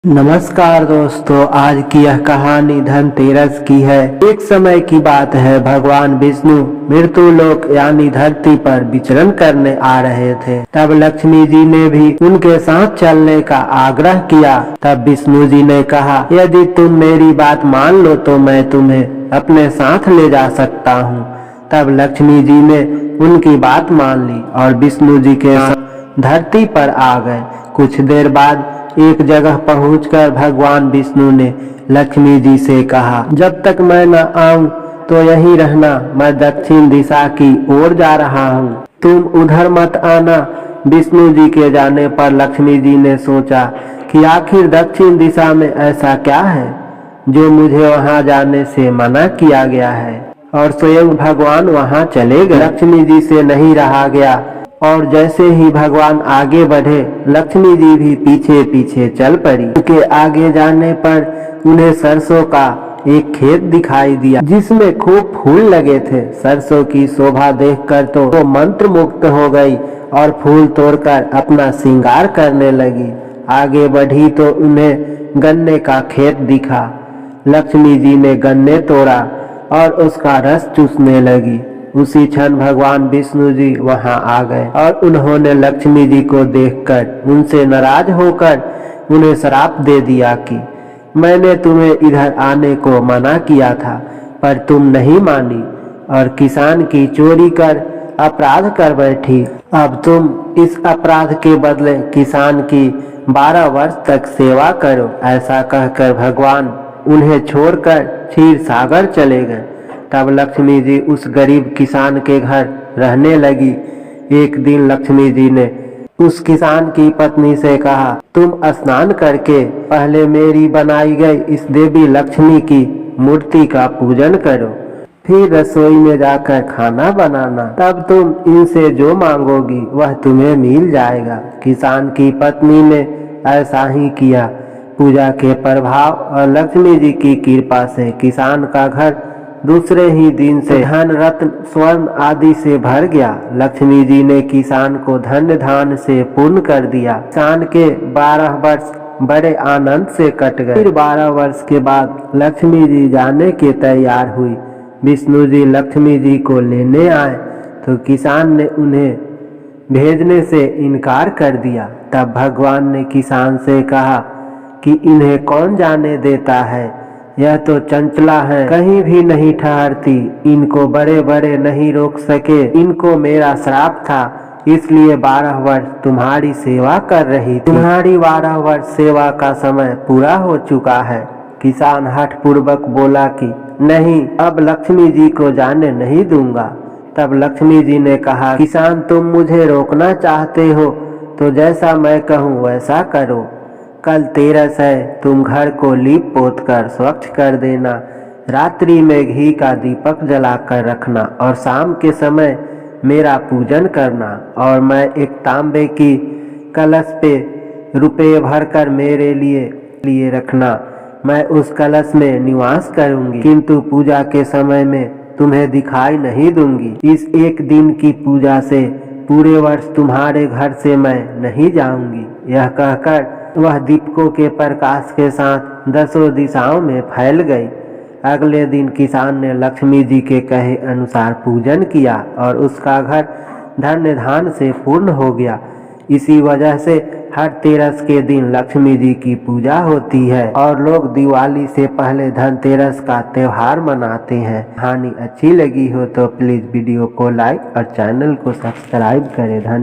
नमस्कार दोस्तों, आज की यह कहानी धनतेरस की है। एक समय की बात है, भगवान विष्णु मृत्युलोक यानी धरती पर विचरण करने आ रहे थे। तब लक्ष्मी जी ने भी उनके साथ चलने का आग्रह किया। तब विष्णु जी ने कहा, यदि तुम मेरी बात मान लो तो मैं तुम्हें अपने साथ ले जा सकता हूँ। तब लक्ष्मी जी ने उनकी बात मान ली और विष्णु जी के साथ धरती पर आ गए। कुछ देर बाद एक जगह पहुंचकर भगवान विष्णु ने लक्ष्मी जी से कहा, जब तक मैं न आऊं तो यहीं रहना, मैं दक्षिण दिशा की ओर जा रहा हूं, तुम उधर मत आना। विष्णु जी के जाने पर लक्ष्मी जी ने सोचा कि आखिर दक्षिण दिशा में ऐसा क्या है जो मुझे वहां जाने से मना किया गया है, और स्वयं भगवान वहां चले गए। लक्ष्मी जी से नहीं रहा गया और जैसे ही भगवान आगे बढ़े, लक्ष्मी जी भी पीछे पीछे चल पड़ी। उनके आगे जाने पर उन्हें सरसों का एक खेत दिखाई दिया जिसमें खूब फूल लगे थे। सरसों की शोभा देखकर तो वो मंत्र मुग्ध हो गई और फूल तोड़कर अपना श्रृंगार करने लगी। आगे बढ़ी तो उन्हें गन्ने का खेत दिखा। लक्ष्मी जी ने गन्ने तोड़ा और उसका रस चूसने लगी। उसी क्षण भगवान विष्णु जी वहां आ गए और उन्होंने लक्ष्मी जी को देखकर उनसे नाराज होकर उन्हें श्राप दे दिया कि मैंने तुम्हें इधर आने को मना किया था, पर तुम नहीं मानी और किसान की चोरी कर अपराध कर बैठी। अब तुम इस अपराध के बदले किसान की 12 वर्ष तक सेवा करो। ऐसा कहकर भगवान उन्हें छोड़कर क्षीर सागर चले गए। तब लक्ष्मी जी उस गरीब किसान के घर रहने लगी। एक दिन लक्ष्मी जी ने उस किसान की पत्नी से कहा, तुम स्नान करके पहले मेरी बनाई गई इस देवी लक्ष्मी की मूर्ति का पूजन करो, फिर रसोई में जाकर खाना बनाना, तब तुम इनसे जो मांगोगी वह तुम्हें मिल जाएगा। किसान की पत्नी ने ऐसा ही किया। पूजा के प्रभाव और लक्ष्मी जी की कृपा से किसान का घर दूसरे ही दिन से धन रत्न स्वर्ण आदि से भर गया। लक्ष्मी जी ने किसान को धन्य धान से पूर्ण कर दिया। किसान के 12 वर्ष बड़े आनंद से कट गए। फिर 12 वर्ष के बाद लक्ष्मी जी जाने के तैयार हुई। विष्णु जी लक्ष्मी जी को लेने आए तो किसान ने उन्हें भेजने से इनकार कर दिया। तब भगवान ने किसान से कहा कि इन्हें कौन जाने देता है, यह तो चंचला है, कहीं भी नहीं ठहरती, इनको बड़े बड़े नहीं रोक सके। इनको मेरा श्राप था, इसलिए 12 वर्ष तुम्हारी सेवा कर रही थी। तुम्हारी 12 वर्ष सेवा का समय पूरा हो चुका है। किसान हठ पूर्वक बोला कि नहीं, अब लक्ष्मी जी को जाने नहीं दूंगा। तब लक्ष्मी जी ने कहा, किसान तुम मुझे रोकना चाहते हो तो जैसा मैं कहूँ वैसा करो। कल तेरस है, तुम घर को लीप पोत कर स्वच्छ कर देना, रात्रि में घी का दीपक जलाकर रखना और शाम के समय मेरा पूजन करना, और मैं एक तांबे की कलश पे रुपये भरकर मेरे लिए रखना। मैं उस कलश में निवास करूंगी, किंतु पूजा के समय में तुम्हें दिखाई नहीं दूंगी। इस एक दिन की पूजा से पूरे वर्ष तुम्हारे घर से मैं नहीं जाऊंगी। यह कहकर वह दीपकों के प्रकाश के साथ 10 दिशाओं में फैल गई। अगले दिन किसान ने लक्ष्मी जी के कहे अनुसार पूजन किया और उसका घर धन्य धान से पूर्ण हो गया। इसी वजह से हर तेरस के दिन लक्ष्मी जी की पूजा होती है और लोग दिवाली से पहले धनतेरस का त्योहार मनाते हैं। कहानी अच्छी लगी हो तो प्लीज़ वीडियो को लाइक और चैनल को सब्सक्राइब करें। धन्यवाद।